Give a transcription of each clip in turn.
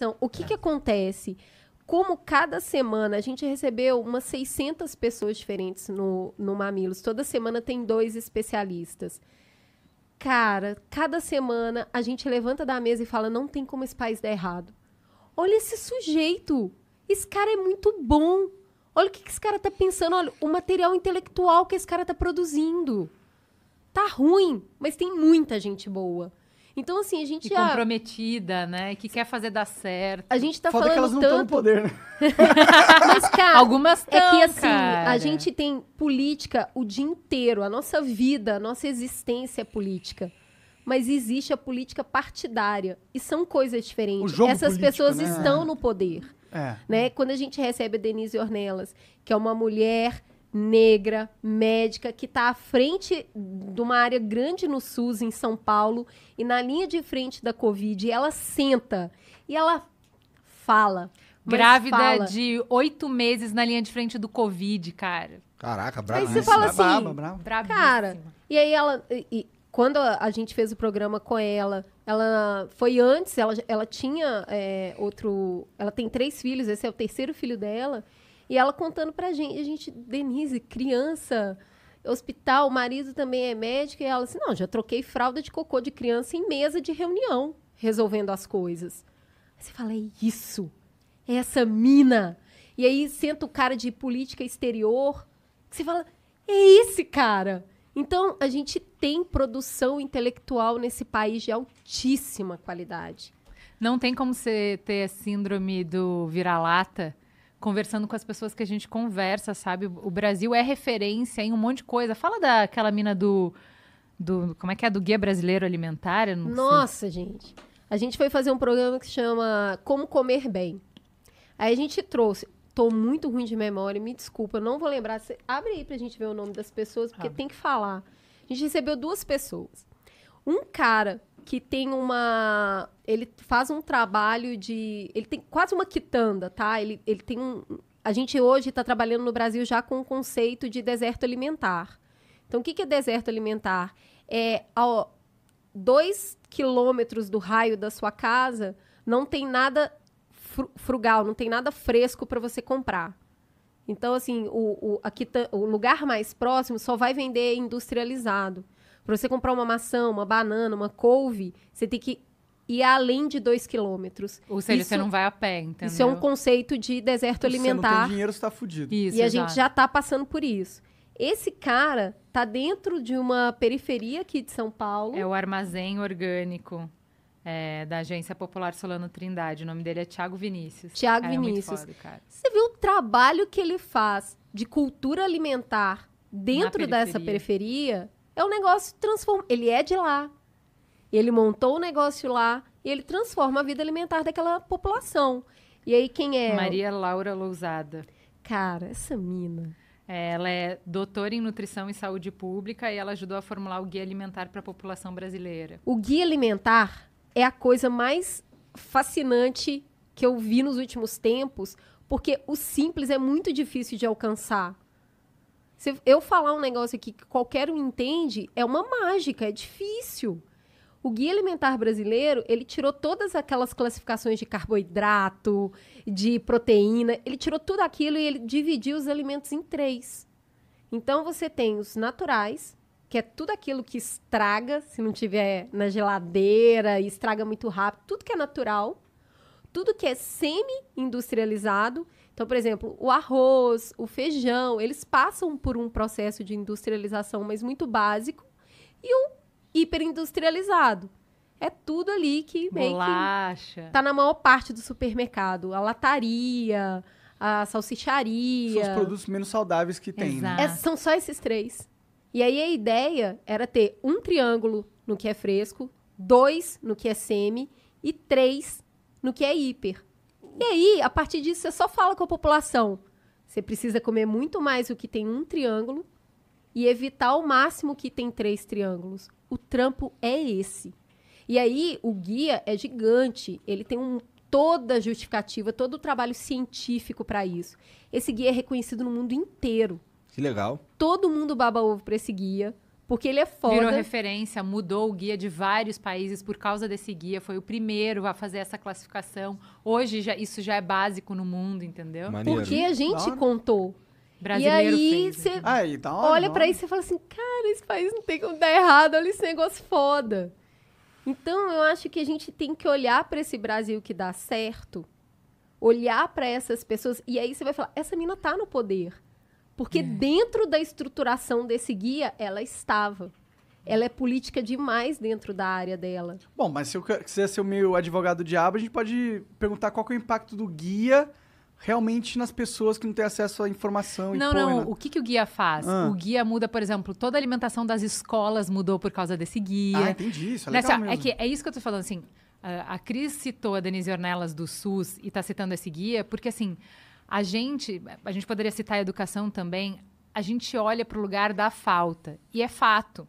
Então, o que acontece? Como cada semana a gente recebeu umas 600 pessoas diferentes no Mamilos. Toda semana tem 2 especialistas. Cara, cada semana a gente levanta da mesa e fala, não tem como esse país dar errado. Olha esse sujeito. Esse cara é muito bom. Olha o que esse cara tá pensando. Olha o material intelectual que esse cara tá produzindo. Tá ruim, mas tem muita gente boa. Então, assim, a gente já... comprometida, né? Que quer fazer dar certo. A gente tá Foda falando que elas não tanto... estão no poder, né? Mas, cara, algumas tão, é que, assim, cara. A gente tem política o dia inteiro. A nossa vida, a nossa existência é política. Mas existe a política partidária. E são coisas diferentes. Essas político, pessoas né? estão no poder. Né? Quando a gente recebe a Denise Ornelas, que é uma mulher negra, médica, que está à frente de uma área grande no SUS, em São Paulo, e na linha de frente da Covid, e ela senta e ela fala. Grávida de 8 meses na linha de frente do Covid, cara. Caraca, brava. Aí você fala assim, brava. cara, e aí ela... Quando a gente fez o programa com ela foi antes, ela tinha ela tem 3 filhos, esse é o 3º filho dela, e ela contando pra gente, Denise, criança, hospital, o marido também é médico, e ela assim, não, já troquei fralda de cocô de criança em mesa de reunião, resolvendo as coisas. Aí você fala, é isso, é essa mina. E aí senta o cara de política exterior, que você fala, é esse cara. Então, a gente tem produção intelectual nesse país de altíssima qualidade. Não tem como você ter a síndrome do vira-lata conversando com as pessoas que a gente conversa, sabe? O Brasil é referência em um monte de coisa. Fala daquela mina do como é que é? Do Guia Brasileiro Alimentar? Eu não Nossa, gente. A gente foi fazer um programa que se chama Como Comer Bem. Aí a gente trouxe... Tô muito ruim de memória, me desculpa, eu não vou lembrar. Você abre aí pra gente ver o nome das pessoas, porque tem que falar. A gente recebeu 2 pessoas. Um cara que tem ele faz um trabalho de... Ele tem quase uma quitanda, tá? Ele tem a gente hoje está trabalhando no Brasil já com o conceito de deserto alimentar. Então, o que é deserto alimentar? É 2 quilômetros do raio da sua casa, não tem nada... frugal, não tem nada fresco para você comprar. Então, assim, o lugar mais próximo só vai vender industrializado. Para você comprar uma maçã, uma banana, uma couve, você tem que ir além de 2 quilômetros. Ou seja, você não vai a pé, entendeu? Isso é um conceito de deserto alimentar. Você não tem dinheiro, você tá fudido. Isso, e a gente já tá passando por isso. Esse cara tá dentro de uma periferia aqui de São Paulo. É o Armazém Orgânico. Da Agência Popular Solano Trindade. O nome dele é Thiago Vinícius. Thiago Vinícius. Vinícius. Muito foda, cara. Você viu o trabalho que ele faz de cultura alimentar dentro dessa periferia? É um negócio transforma. Ele é de lá. Ele montou o negócio lá e ele transforma a vida alimentar daquela população. E aí quem é? Maria Laura Lousada. Cara, essa mina. Ela é doutora em nutrição e saúde pública e ela ajudou a formular o Guia Alimentar para a população brasileira. O Guia Alimentar é a coisa mais fascinante que eu vi nos últimos tempos, porque o simples é muito difícil de alcançar. Se eu falar um negócio aqui que qualquer um entende, é uma mágica, é difícil. O Guia Alimentar Brasileiro, ele tirou todas aquelas classificações de carboidrato, de proteína, ele tirou tudo aquilo e ele dividiu os alimentos em 3. Então, você tem os naturais, que é tudo aquilo que estraga, se não tiver na geladeira, e estraga muito rápido, tudo que é natural, tudo que é semi-industrializado. Então, por exemplo, o arroz, o feijão, eles passam por um processo de industrialização, mas muito básico, e o hiperindustrializado. É tudo ali que meio Bolacha. que tá na maior parte do supermercado. A lataria, a salsicharia. São os produtos menos saudáveis que tem, né? São só esses 3. E aí a ideia era ter um triângulo no que é fresco, 2 no que é semi e 3 no que é hiper. E aí, a partir disso, você só fala com a população. Você precisa comer muito mais o que tem um triângulo e evitar ao máximo o que tem 3 triângulos. O trampo é esse. E aí, o guia é gigante. Ele tem toda a justificativa, todo o trabalho científico para isso. Esse guia é reconhecido no mundo inteiro. Que legal. Todo mundo baba ovo para esse guia, Porque ele é foda. Virou referência, mudou o guia de vários países por causa desse guia. Foi o primeiro a fazer essa classificação. Hoje, isso já é básico no mundo, entendeu? Maneiro. Porque a gente contou. Brasileiro e aí, fez. você olha pra isso e fala assim, cara, esse país não tem como dar errado, olha esse negócio foda. Então, eu acho que a gente tem que olhar pra esse Brasil que dá certo, olhar pra essas pessoas, e aí você vai falar, essa mina tá no poder. Porque dentro da estruturação desse guia, ela estava. Ela é política demais dentro da área dela. Bom, mas se eu quiser ser o meu advogado diabo, a gente pode perguntar qual que é o impacto do guia realmente nas pessoas que não têm acesso à informação. Não. O que o guia faz? O guia muda, por exemplo, toda a alimentação das escolas mudou por causa desse guia. Ah, entendi. Isso é legal mesmo. É isso que eu tô falando, assim. A Cris citou a Denise Ornelas do SUS e tá citando esse guia, porque, assim, a gente poderia citar a educação também, a gente olha pro lugar da falta. E é fato.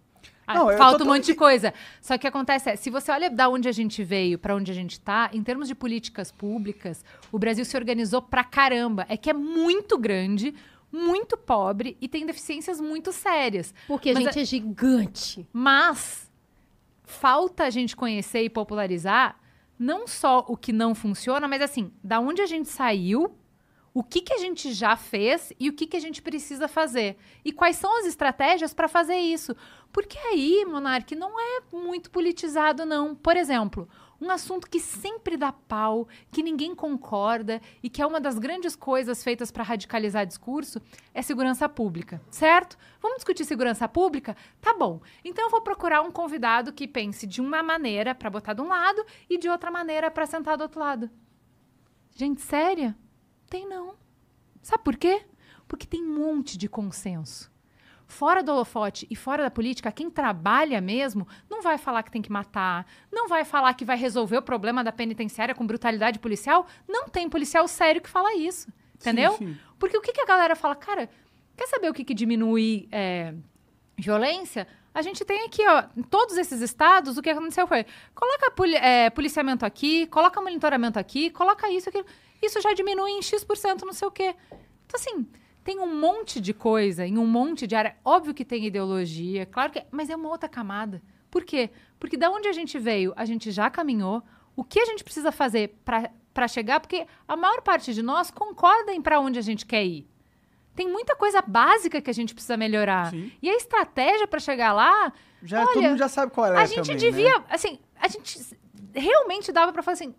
Falta um monte de coisa. Só que acontece se você olha da onde a gente veio para onde a gente tá, em termos de políticas públicas, o Brasil se organizou pra caramba. É que é muito grande, muito pobre e tem deficiências muito sérias. Porque a gente é gigante. Mas falta a gente conhecer e popularizar não só o que não funciona, mas assim, da onde a gente saiu, o que a gente já fez e o que a gente precisa fazer. E quais são as estratégias para fazer isso. Porque aí, Monark, não é muito politizado, não. Por exemplo, um assunto que sempre dá pau, que ninguém concorda e que é uma das grandes coisas feitas para radicalizar discurso é segurança pública, certo? Vamos discutir segurança pública? Tá bom. Então eu vou procurar um convidado que pense de uma maneira para botar de um lado e de outra maneira para sentar do outro lado. Gente, séria? Tem não. Sabe por quê? Porque tem um monte de consenso. Fora do holofote e fora da política, quem trabalha mesmo não vai falar que tem que matar, não vai falar que vai resolver o problema da penitenciária com brutalidade policial. Não tem policial sério que fala isso. Entendeu? Sim. Porque o que a galera fala? Cara, quer saber o que diminui violência? A gente tem aqui, ó, em todos esses estados, o que aconteceu foi, coloca policiamento aqui, coloca monitoramento aqui, coloca isso, aquilo. Isso já diminui em X% não sei o quê. Então, assim, tem um monte de coisa, em um monte de área. Óbvio que tem ideologia, claro que mas é uma outra camada. Por quê? Porque da onde a gente veio, a gente já caminhou. O que a gente precisa fazer para chegar? Porque a maior parte de nós concorda em para onde a gente quer ir. Tem muita coisa básica que a gente precisa melhorar. Sim. E a estratégia para chegar lá... Olha, todo mundo já sabe qual é a gente também, devia... né? Assim, a gente realmente dava para falar assim,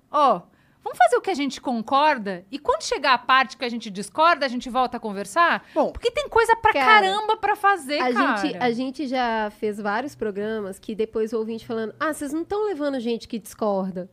vamos fazer o que a gente concorda e quando chegar a parte que a gente discorda, a gente volta a conversar? Bom, porque tem coisa pra caramba pra fazer, A gente já fez vários programas que depois o ouvinte falando, vocês não estão levando gente que discorda.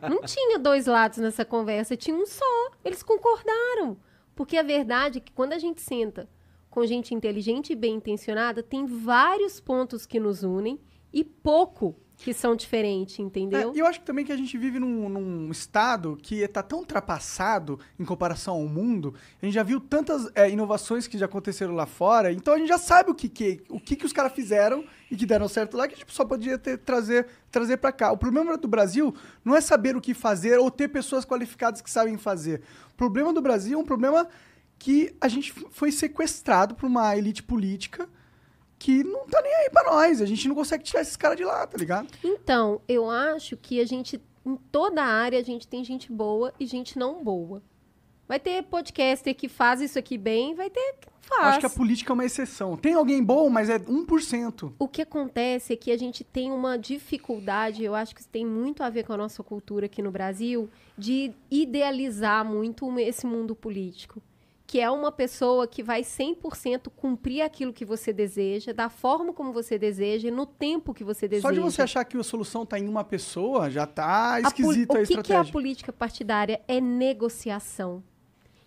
Não tinha dois lados nessa conversa, tinha um só. Eles concordaram. Porque a verdade é que quando a gente senta com gente inteligente e bem intencionada, tem vários pontos que nos unem e pouco que são diferentes, entendeu? E eu acho também que a gente vive num estado que está tão ultrapassado em comparação ao mundo. A gente já viu tantas inovações que já aconteceram lá fora, então a gente já sabe o que os caras fizeram e que deram certo lá, que a gente só podia trazer para cá. O problema do Brasil não é saber o que fazer ou ter pessoas qualificadas que sabem fazer. O problema do Brasil é um problema que a gente foi sequestrado por uma elite política que não tá nem aí pra nós. A gente não consegue tirar esses caras de lá, tá ligado? Então, eu acho que a gente, em toda a área, a gente tem gente boa e gente não boa. Vai ter podcaster que faz isso aqui bem, vai ter que faz. Eu acho que a política é uma exceção. Tem alguém bom, mas é 1%. O que acontece é que a gente tem uma dificuldade, eu acho que isso tem muito a ver com a nossa cultura aqui no Brasil, de idealizar muito esse mundo político. Que é uma pessoa que vai 100% cumprir aquilo que você deseja, da forma como você deseja, no tempo que você deseja. Só de você achar que a solução está em uma pessoa, já tá esquisito a estratégia. O que é a política partidária? É negociação.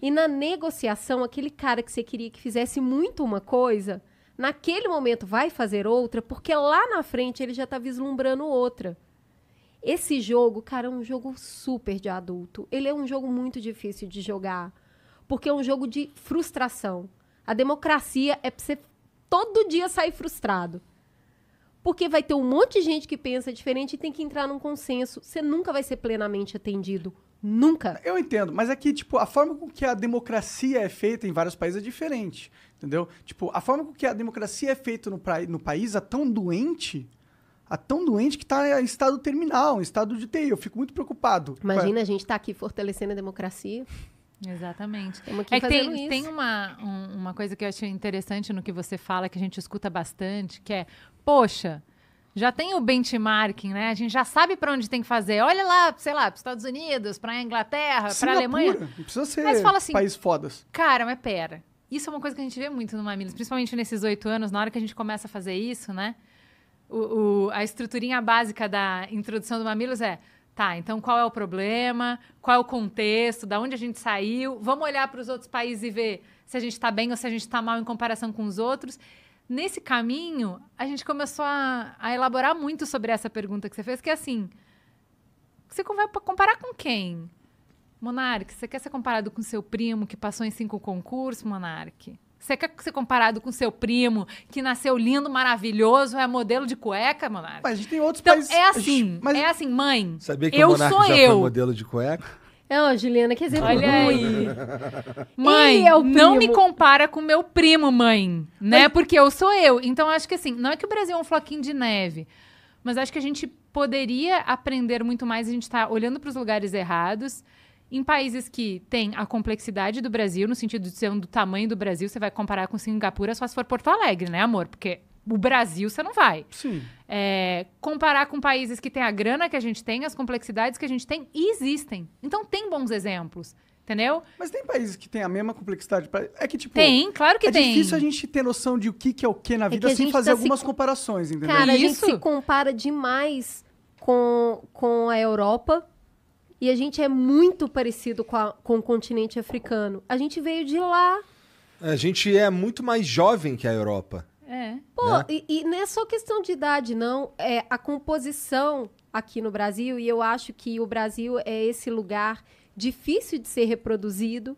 E na negociação, aquele cara que você queria que fizesse muito uma coisa, naquele momento vai fazer outra, porque lá na frente ele já está vislumbrando outra. Esse jogo, cara, é um jogo super de adulto. Ele é um jogo muito difícil de jogar. Porque é um jogo de frustração. A democracia é pra você todo dia sair frustrado. Porque vai ter um monte de gente que pensa diferente e tem que entrar num consenso. Você nunca vai ser plenamente atendido. Nunca. Eu entendo, mas aqui, tipo, a forma com que a democracia é feita em vários países é diferente, entendeu? Tipo, a forma com que a democracia é feita no país é tão doente que tá em estado terminal, em estado de TI. Eu fico muito preocupado. Imagina a gente tá aqui fortalecendo a democracia. Exatamente. Estamos aqui É que fazendo isso. tem uma coisa que eu achei interessante no que você fala, que a gente escuta bastante, que é, poxa, já tem o benchmarking, né? A gente já sabe para onde tem que fazer. Olha lá, sei lá, para os Estados Unidos, para a Inglaterra, para a Alemanha. Não precisa ser Mas fala assim, país fodas. Cara, mas pera. Isso é uma coisa que a gente vê muito no Mamilos, principalmente nesses 8 anos, na hora que a gente começa a fazer isso, né? A estruturinha básica da introdução do Mamilos é, tá, então qual é o problema, qual é o contexto, da onde a gente saiu, vamos olhar para os outros países e ver se a gente está bem ou se a gente está mal em comparação com os outros. Nesse caminho, a gente começou a elaborar muito sobre essa pergunta que você fez, que é assim, você vai comparar com quem? Monark, você quer ser comparado com seu primo que passou em 5 concursos, Monark? Você quer ser comparado com seu primo que nasceu lindo, maravilhoso, é modelo de cueca, Monark? Mas a gente tem outros Então, países... é assim, mãe, Sabia que eu o Monark sou já eu. foi modelo de cueca? Não, Juliana, quer dizer, Olha aí. Mãe, Ele é o não me primo. compara com meu primo, mãe, né? Porque eu sou eu. Então, acho que assim, não é que o Brasil é um floquinho de neve, mas acho que a gente poderia aprender muito mais. A gente tá olhando para os lugares errados. Em países que têm a complexidade do Brasil, no sentido de ser do tamanho do Brasil, você vai comparar com Singapura só se for Porto Alegre, né, amor? Porque o Brasil você não vai. Sim. Comparar com países que têm a grana que a gente tem, as complexidades que a gente tem, e existem. Então, tem bons exemplos, entendeu? Mas tem países que têm a mesma complexidade. É que, tipo... Tem, claro que é tem. difícil a gente ter noção de o que é o que na vida que a sem gente fazer tá se algumas co- comparações, entendeu? Cara, a gente Isso. se compara demais com a Europa e a gente é muito parecido com o continente africano. A gente veio de lá. A gente é muito mais jovem que a Europa. Pô, Né? e não é só questão de idade, não. É a composição aqui no Brasil, e eu acho que o Brasil é esse lugar difícil de ser reproduzido,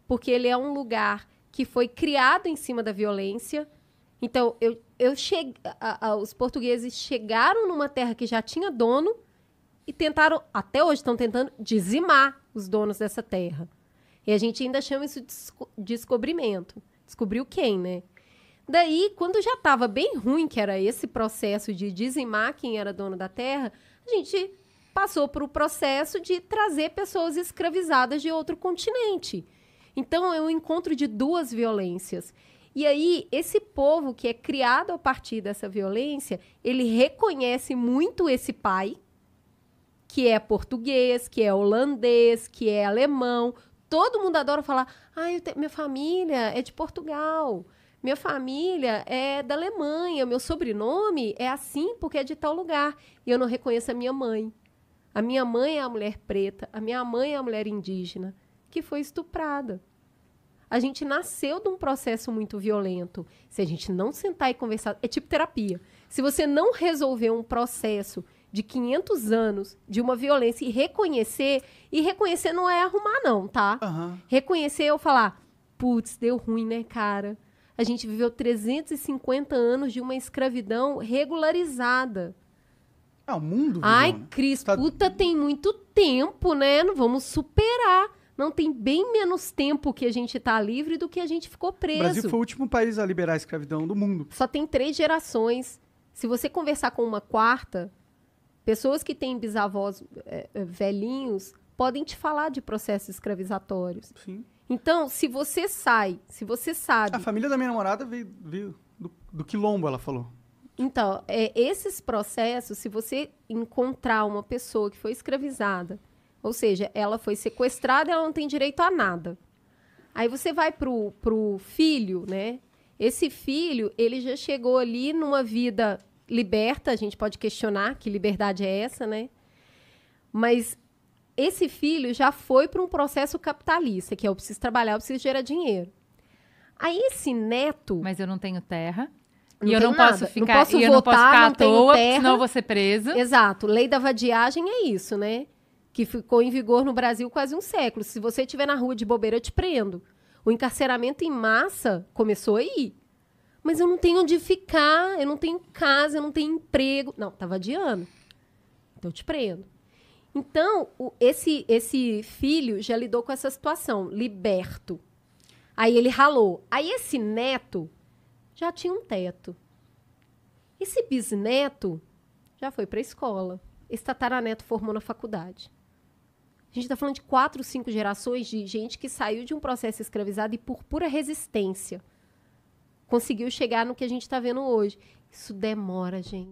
porque ele é um lugar que foi criado em cima da violência. Então, os portugueses chegaram numa terra que já tinha dono e tentaram, até hoje estão tentando, dizimar os donos dessa terra. E a gente ainda chama isso de descobrimento. Descobriu quem, né? Daí, quando já estava bem ruim, que era esse processo de dizimar quem era dono da terra, a gente passou para o processo de trazer pessoas escravizadas de outro continente. Então, é um encontro de duas violências. E aí, esse povo que é criado a partir dessa violência, ele reconhece muito esse pai, que é português, que é holandês, que é alemão. Todo mundo adora falar, minha família é de Portugal. Minha família é da Alemanha, meu sobrenome é assim porque é de tal lugar. E eu não reconheço a minha mãe. A minha mãe é a mulher preta, a minha mãe é a mulher indígena, que foi estuprada. A gente nasceu de um processo muito violento. Se a gente não sentar e conversar... É tipo terapia. Se você não resolver um processo de 500 anos de uma violência e reconhecer não é arrumar não, tá? Aham. Reconhecer é eu falar, putz, deu ruim, né, cara? A gente viveu 350 anos de uma escravidão regularizada. O mundo... Ai, viveu, né? Cris, Tá- puta, tem muito tempo, né? Não vamos superar. Não, tem bem menos tempo que a gente tá livre do que a gente ficou O preso. Brasil foi o último país a liberar a escravidão do mundo. Só tem 3 gerações. Se você conversar com uma quarta, pessoas que têm bisavós velhinhos podem te falar de processos escravizatórios. Sim. Então, se você sabe... A família da minha namorada veio do quilombo, ela falou. Então, esses processos, se você encontrar uma pessoa que foi escravizada, ou seja, ela foi sequestrada, ela não tem direito a nada. Aí você vai pro filho, né? Esse filho, ele já chegou ali numa vida liberta, a gente pode questionar que liberdade é essa, né? Mas esse filho já foi para um processo capitalista, que é eu preciso trabalhar, eu preciso gerar dinheiro. Aí esse neto... Mas eu não tenho terra. Não E eu tenho não posso nada. ficar, Não posso e eu não posso votar, ficar à não tenho toa, terra. senão eu vou ser presa. Exato. Lei da vadiagem é isso, né? Que ficou em vigor no Brasil quase um século. Se você estiver na rua de bobeira, eu te prendo. O encarceramento em massa começou aí. Mas eu não tenho onde ficar, eu não tenho casa, eu não tenho emprego. Não, tá vadiando. Então eu te prendo. Então, esse filho já lidou com essa situação, liberto. Aí ele ralou. Aí esse neto já tinha um teto. Esse bisneto já foi para a escola. Esse tataraneto formou na faculdade. A gente está falando de 4, 5 gerações de gente que saiu de um processo escravizado e por pura resistência conseguiu chegar no que a gente está vendo hoje. Isso demora, gente.